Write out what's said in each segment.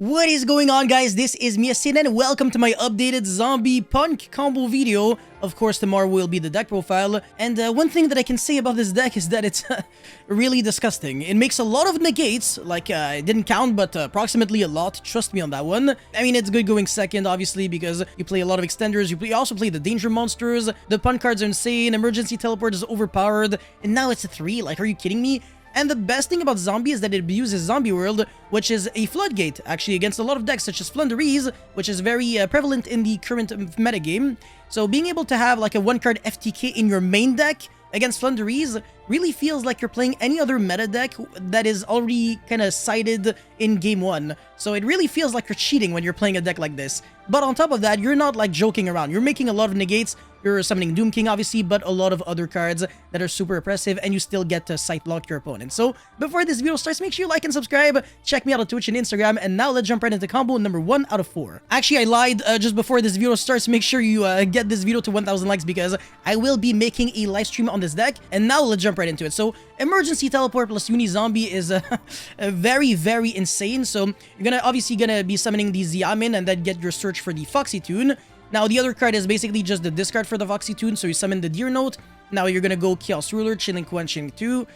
What is going on, guys? This is Miasin and welcome to my updated zombie punk combo video. Of course, tomorrow will be the deck profile. And one thing that I can say about this deck is that it's really disgusting. It makes a lot of negates, like I didn't count, but approximately a lot. Trust me on that one. I mean, it's good going second, obviously, because you play a lot of extenders. You also play the danger monsters. The punk cards are insane. Emergency teleport is overpowered. And now it's a 3. Like, are you kidding me? And the best thing about Zombie is that it abuses Zombie World, which is a floodgate, actually, against a lot of decks such as Flundereeze, which is very prevalent in the current metagame. So being able to have like a one-card FTK in your main deck against Flundereeze really feels like you're playing any other meta deck that is already kind of sided in game 1. So it really feels like you're cheating when you're playing a deck like this. But on top of that, you're not like joking around. You're making a lot of negates. You're summoning Doom King, obviously, but a lot of other cards that are super oppressive, and you still get to sight lock your opponent. So before this video starts, make sure you like and subscribe. Check me out on Twitch and Instagram. And now let's jump right into combo number 1 out of 4. Actually, I lied just before this video starts. Make sure you get this video to 1,000 likes because I will be making a live stream on this deck. And now let's jump right into it. So Emergency Teleport plus Uni Zombie is very, very insane. So you're obviously gonna be summoning the Xiamen and then get your search for the Foxy Tune. Now, the other card is basically just the discard for the Foxy Tune, so you summon the Deer Note. Now you're gonna go Chaos Ruler, Chilling Quenching 2.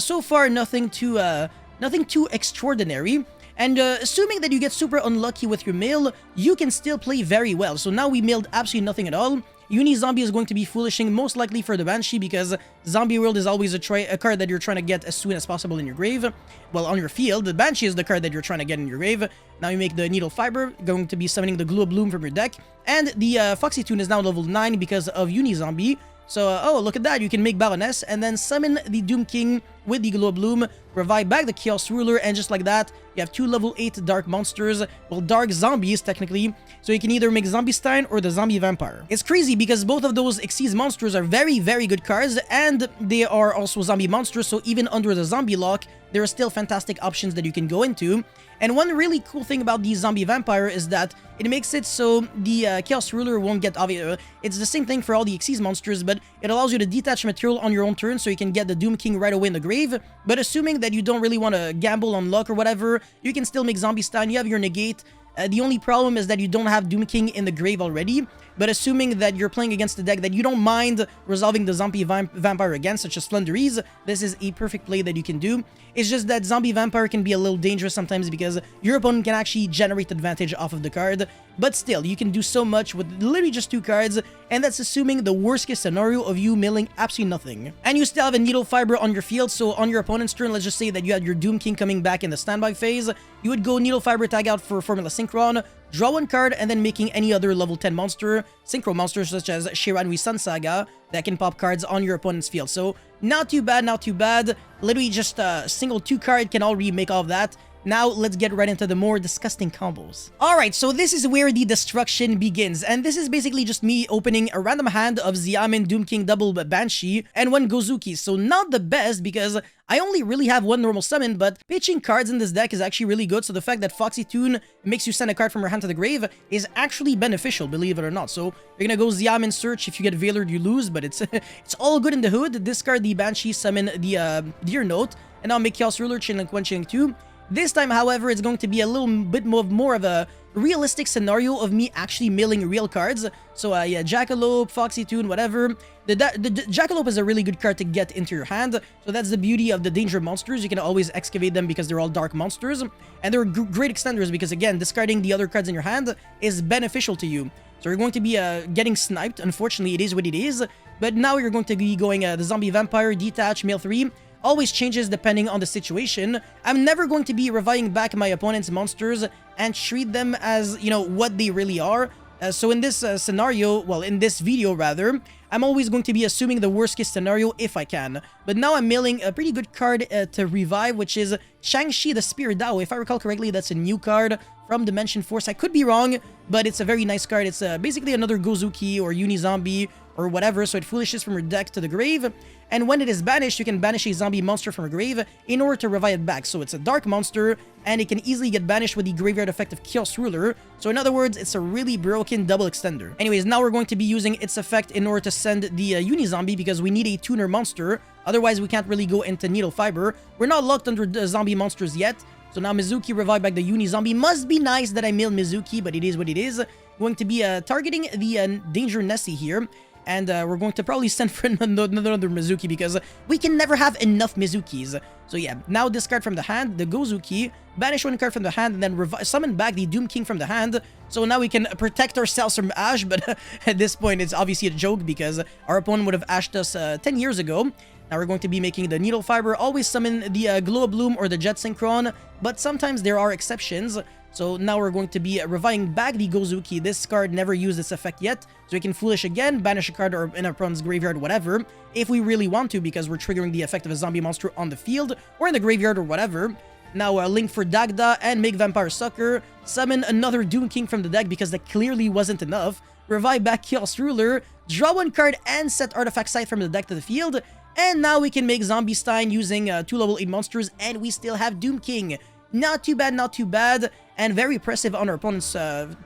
So far, nothing too extraordinary. And assuming that you get super unlucky with your mail, you can still play very well. So now we mailed absolutely nothing at all. Uni Zombie is going to be foolishing most likely for the Banshee because Zombie World is always a card that you're trying to get as soon as possible in your grave. Well, on your field, the Banshee is the card that you're trying to get in your grave. Now you make the Needle Fiber, going to be summoning the Glow Bloom from your deck. And the Foxy Tune is now level 9 because of Uni Zombie. So, oh, look at that. You can make Baroness and then summon the Doom King with the Glow Bloom, revive back the Chaos Ruler, and just like that, you have 2 level 8 Dark Monsters, well, Dark Zombies, technically. So you can either make Zombie Stein or the Zombie Vampire. It's crazy because both of those Xyz monsters are very, very good cards, and they are also Zombie monsters, so even under the Zombie lock, there are still fantastic options that you can go into. And one really cool thing about the Zombie Vampire is that it makes it so the Chaos Ruler won't get obvious. It's the same thing for all the Xyz monsters, but it allows you to detach material on your own turn so you can get the Doom King right away in the grave. But assuming that you don't really want to gamble on luck or whatever, you can still make Zombie Stein. You have your negate. The only problem is that you don't have Doom King in the grave already, but assuming that you're playing against a deck that you don't mind resolving the Zombie Vampire against, such as Flundereeze, this is a perfect play that you can do. It's just that Zombie Vampire can be a little dangerous sometimes because your opponent can actually generate advantage off of the card, but still, you can do so much with literally just 2 cards, and that's assuming the worst case scenario of you milling absolutely nothing. And you still have a Needle Fiber on your field, so on your opponent's turn, let's just say that you had your Doom King coming back in the standby phase, you would go Needle Fiber, tag out for Formula Synchron, draw 1 card, and then making any other level 10 monster, Synchro monsters such as Shiranui Sun Saga, that can pop cards on your opponent's field. So, not too bad, not too bad. Literally just a single 2 card can already make all of that. Now, let's get right into the more disgusting combos. Alright, so this is where the destruction begins, and this is basically just me opening a random hand of Xiamen, Doom King, double Banshee, and 1 Gozuki. So not the best, because I only really have 1 normal summon, but pitching cards in this deck is actually really good, so the fact that Foxy Tune makes you send a card from your hand to the grave is actually beneficial, believe it or not. So you're gonna go Xiamen search. If you get Veilered, you lose, but it's it's all good in the hood. Discard the Banshee, summon the Deer Note, and now make Chaos Ruler, Chilling Quenching 2. This time, however, it's going to be a little bit more of a realistic scenario of me actually milling real cards. So, yeah, Jackalope, Foxy Tune, whatever. The Jackalope is a really good card to get into your hand. So that's the beauty of the Danger Monsters. You can always excavate them because they're all Dark Monsters. And they're great extenders because, again, discarding the other cards in your hand is beneficial to you. So you're going to be getting sniped. Unfortunately, it is what it is. But now you're going to be going the Zombie Vampire, Detach, Mail 3. Always changes depending on the situation. I'm never going to be reviving back my opponent's monsters and treat them as, you know, what they really are. So in this scenario, well, in this video rather, I'm always going to be assuming the worst case scenario if I can. But now I'm milling a pretty good card to revive, which is Shang-Chi the Spear Dao. If I recall correctly, that's a new card from Dimension Force. I could be wrong, but it's a very nice card. It's basically another Gozuki or Uni Zombie or whatever, so it foolishes from your deck to the grave, and when it is banished, you can banish a zombie monster from your grave in order to revive it back. So it's a dark monster, and it can easily get banished with the graveyard effect of Chaos Ruler. So in other words, it's a really broken double extender. Anyways, now we're going to be using its effect in order to send the Uni Zombie because we need a tuner monster. Otherwise, we can't really go into Needle Fiber. We're not locked under the zombie monsters yet, So now Mizuki revive back the Uni-Zombie. Must be nice that I milled Mizuki, but it is what it is. Going to be targeting the Danger Nessie here. And we're going to probably send for another Mizuki because we can never have enough Mizukis. So yeah, now discard from the hand the Gozuki, banish one card from the hand, and then summon back the Doom King from the hand. So now we can protect ourselves from Ash, but at this point it's obviously a joke because our opponent would have ashed us 10 years ago. Now we're going to be making the Needle Fiber, always summon the Glow Bloom or the Jet Synchron, but sometimes there are exceptions. So now we're going to be reviving back the Gozuki. This card never used its effect yet, so we can Foolish again, banish a card or in our opponent's graveyard, whatever, if we really want to, because we're triggering the effect of a zombie monster on the field or in the graveyard or whatever. Now link for Dagda and make Vampire Sucker, summon another Doom King from the deck because that clearly wasn't enough, revive back Chaos Ruler, draw one card and set Artifact Scythe from the deck to the field, and now we can make Zombie Stein using 2 level 8 monsters, and we still have Doom King. Not too bad, not too bad, and very impressive on our opponent's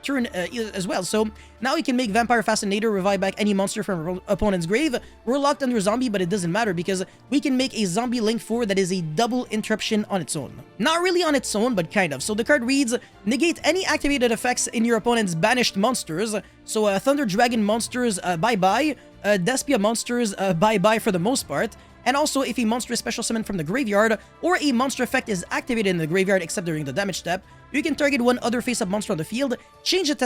turn as well. So now we can make Vampire Fascinator, revive back any monster from our opponent's grave. We're locked under zombie, but it doesn't matter because we can make a zombie Link 4 that is a double interruption on its own. Not really on its own, but kind of. So the card reads, negate any activated effects in your opponent's banished monsters. So Thunder Dragon monsters, bye-bye. Despia monsters, bye-bye for the most part. And also, if a monster is special summoned from the graveyard, or a monster effect is activated in the graveyard except during the damage step, you can target one other face-up monster on the field, change its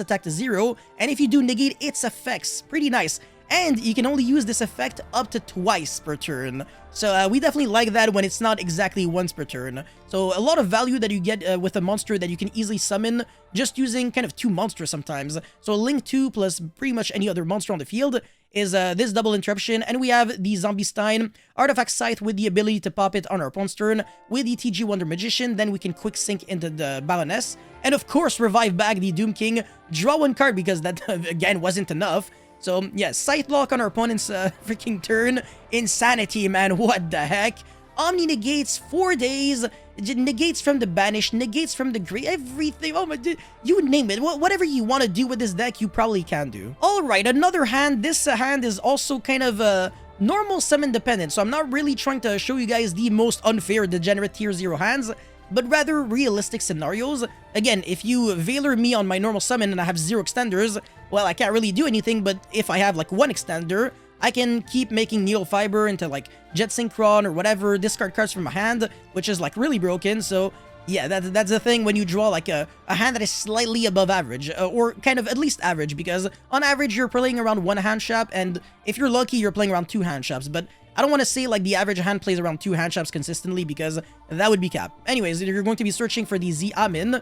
attack to 0, and if you do, negate its effects. Pretty nice. And you can only use this effect up to twice per turn. So we definitely like that when it's not exactly once per turn. So a lot of value that you get with a monster that you can easily summon just using kind of 2 monsters sometimes. So Link 2 plus pretty much any other monster on the field is this double interruption, and we have the Zombie Stein, Artifact Scythe with the ability to pop it on our opponent's turn with the TG Wonder Magician, then we can quick sync into the Baroness, and of course revive back the Doom King, draw one card because that again wasn't enough. So yeah, Scythe Lock on our opponent's freaking turn, insanity man, what the heck. Omni negates 4 days, negates from the banish, negates from the grave, everything. Oh my, you name it. Whatever you want to do with this deck, you probably can do. Alright, another hand. This hand is also kind of normal summon dependent, so I'm not really trying to show you guys the most unfair degenerate tier 0 hands, but rather realistic scenarios. Again, if you Veiler me on my normal summon and I have 0 extenders, well, I can't really do anything, but if I have like 1 extender, I can keep making Needle Fiber into like Jet Synchron or whatever, discard cards from my hand, which is like really broken. So yeah, that's the thing when you draw like a hand that is slightly above average, or kind of at least average, because on average you're playing around 1 hand shop, and if you're lucky you're playing around 2 hand shops, but I don't want to say like the average hand plays around 2 hand shops consistently because that would be cap. Anyways, you're going to be searching for the Z Amin.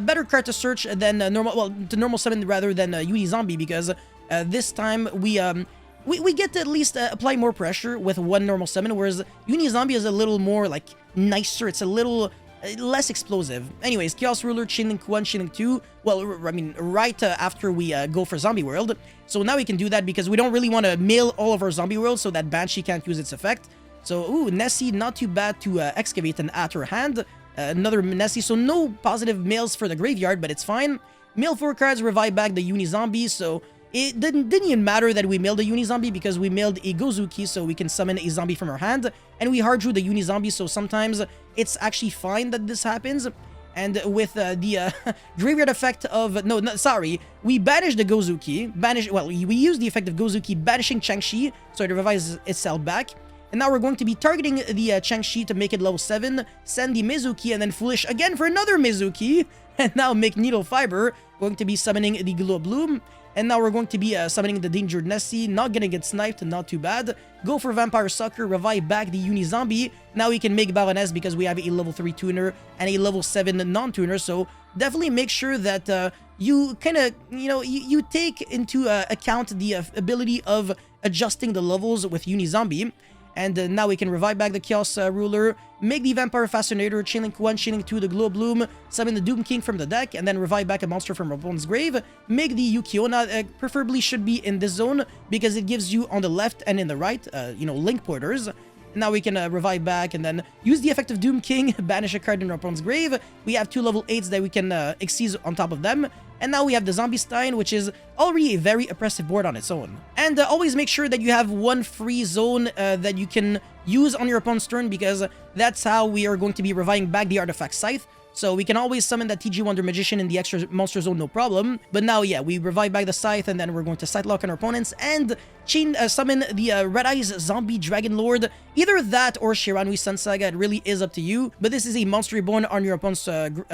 Better card to search than normal summon rather than Uni-Zombie, because this time we get to at least apply more pressure with 1 normal summon, whereas Uni-Zombie is a little more like nicer, it's a little less explosive. Anyways, Chaos Ruler, Chainlink 1, Chainlink 2, well, I mean, right after we go for Zombie World. So now we can do that because we don't really want to mill all of our Zombie Worlds so that Banshee can't use its effect. So, ooh, Nessie, not too bad to excavate and add her hand. Another Nessie, so no positive mills for the graveyard, but it's fine. Mill 4 cards, revive back the Uni-Zombie, so it didn't even matter that we milled a Uni-Zombie because we milled a Gozuki, so we can summon a zombie from our hand, and we hard drew the Uni-Zombie, so sometimes it's actually fine that this happens. And with the graveyard effect of... No, sorry. We banish the Gozuki. We use the effect of Gozuki banishing Changshi, so it revives itself back. And now we're going to be targeting the Changshi to make it level 7, send the Mizuki, and then Foolish again for another Mizuki, and now make Needle Fiber. Going to be summoning the Glow Bloom. And now we're going to be summoning the Danger Nessie, not gonna get sniped, not too bad. Go for Vampire Sucker, revive back the Uni-Zombie. Now we can make Baroness because we have a level 3 tuner and a level 7 non-tuner, so definitely make sure that you kind of, you take into account the ability of adjusting the levels with Uni-Zombie. And now we can revive back the Chaos Ruler, make the Vampire Fascinator, Chainlink 1, Chainlink 2, the Glow Bloom, summon the Doom King from the deck, and then revive back a monster from our opponent's grave. Make the Yukiona, preferably should be in this zone, because it gives you on the left and in the right, Link porters. And now we can revive back and then use the effect of Doom King, banish a card in our opponent's grave. We have 2 level 8s that we can exceed on top of them. And now we have the Zombie Stein, which is already a very oppressive board on its own. And always make sure that you have 1 free zone that you can use on your opponent's turn, because that's how we are going to be reviving back the Artifact Scythe. So we can always summon that TG Wonder Magician in the extra monster zone, no problem. But now, yeah, we revive back the Scythe, and then we're going to Scythe Lock on our opponents and summon the Red Eyes Zombie Dragon Lord. Either that or Shiranui Sun Saga, it really is up to you. But this is a Monster Reborn on your opponent's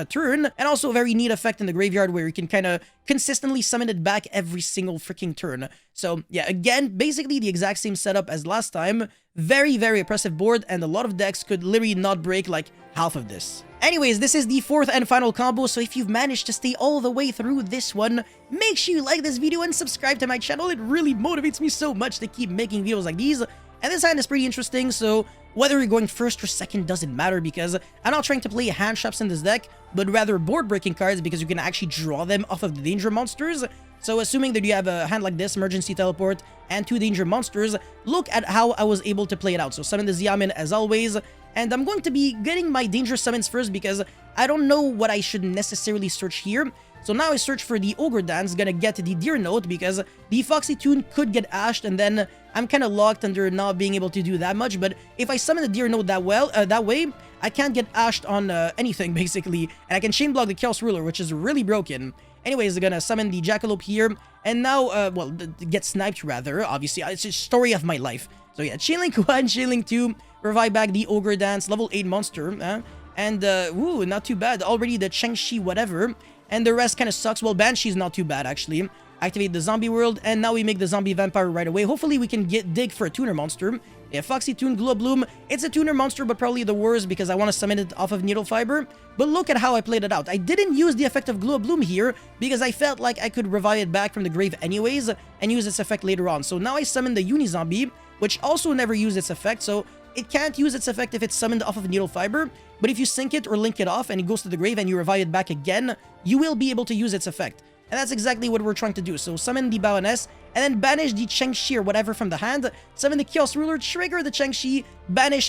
turn, and also a very neat effect in the graveyard where you can kind of consistently summon it back every single freaking turn. So yeah, again, basically the exact same setup as last time. Very, very oppressive board, and a lot of decks could literally not break like half of this. Anyways, this is the 4th and final combo, so if you've managed to stay all the way through this one, make sure you like this video and subscribe to my channel. It really motivates me so much to keep making videos like these. And this hand is pretty interesting, so whether you're going first or second doesn't matter, because I'm not trying to play hand traps in this deck, but rather board-breaking cards, because you can actually draw them off of the danger monsters. So assuming that you have a hand like this, Emergency Teleport, and 2 danger monsters, look at how I was able to play it out. So summon the Xiamen as always, and I'm going to be getting my dangerous summons first because I don't know what I should necessarily search here. So now I search for the Ogre Dance, gonna get the Deer Note because the Foxy Tune could get ashed, and then I'm kind of locked under not being able to do that much. But if I summon the Deer Note that way, I can't get ashed on anything basically, and I can chain block the Chaos Ruler, which is really broken. Anyways, they're gonna summon the Jackalope here, and now, well, get sniped rather, obviously. It's a story of my life. So yeah, Chainlink 1, Chainlink 2, revive back the Ogre Dance, level 8 monster, and, ooh, not too bad. Already the Chengshi whatever, and the rest kind of sucks. Well, Banshee's not too bad, actually. Activate the Zombie World, and now we make the Zombie Vampire right away. Hopefully we can dig for a tuner monster. Yeah, Foxy Tune, Glow Bloom. It's a tuner monster, but probably the worst because I want to summon it off of Needle Fiber. But look at how I played it out. I didn't use the effect of Glow Bloom here because I felt like I could revive it back from the grave anyways and use its effect later on. So now I summon the Uni-Zombie, which also never used its effect, so it can't use its effect if it's summoned off of Needle Fiber. But if you sync it or link it off and it goes to the grave and you revive it back again, you will be able to use its effect. And that's exactly what we're trying to do. So summon the Baroness, and then banish the Chengshi or whatever from the hand, summon the Chaos Ruler, trigger the Chengshi, banish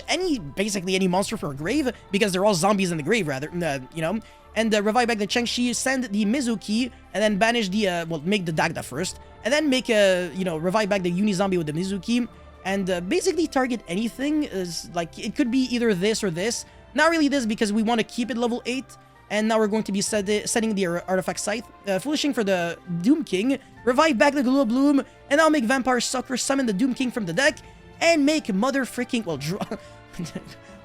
basically any monster from a grave, because they're all zombies in the grave rather, you know, and revive back the Chengshi, send the Mizuki, and then banish the, well, make the Dagda first, and then make you know, revive back the Uni-Zombie with the Mizuki, and basically target anything. Is like, it could be either this or this. Not really this, because we want to keep it level 8. And now we're going to be setting the Artifact Scythe, Foolishing for the Doom King, revive back the Glow Bloom, and I'll make Vampire Sucker, summon the Doom King from the deck, and make mother freaking, well, draw...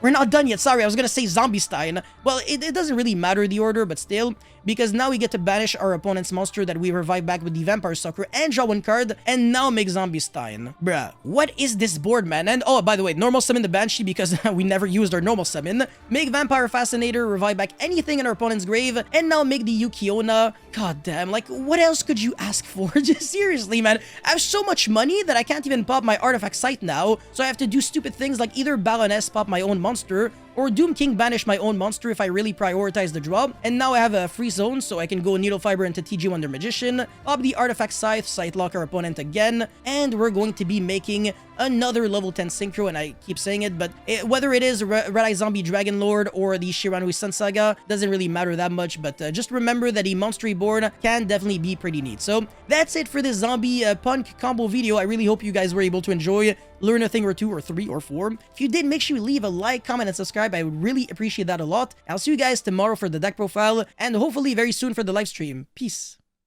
We're not done yet, sorry, I was gonna say Zombie Stein. Well, it doesn't really matter the order, but still, because now we get to banish our opponent's monster that we revive back with the Vampire Sucker and draw 1 card, and now make Zombie Stein. Bruh, what is this board, man? And, oh, by the way, normal summon the Banshee because we never used our normal summon. Make Vampire Fascinator, revive back anything in our opponent's grave, and now make the Yukiona. God damn, like, what else could you ask for? Just seriously, man. I have so much money that I can't even pop my Artifact Scythe now, so I have to do stupid things like either Baroness pop my own monster, or Doom King banish my own monster if I really prioritize the draw. And now I have a free zone, so I can go Needle Fiber into TG Wonder Magician, pop the Artifact Scythe, Scythe Lock our opponent again, and we're going to be making another level 10 Synchro, and I keep saying it, but whether it is Red Eye Zombie Dragon Lord or the Shiranui Sun Saga, doesn't really matter that much, but just remember that a Monster Reborn can definitely be pretty neat. So that's it for this Zombie Punk combo video. I really hope you guys were able to enjoy, learn a thing or 2 or 3 or 4. If you did, make sure you leave a like, comment, and subscribe. I would really appreciate that a lot. I'll see you guys tomorrow for the deck profile, and hopefully very soon for the live stream. Peace.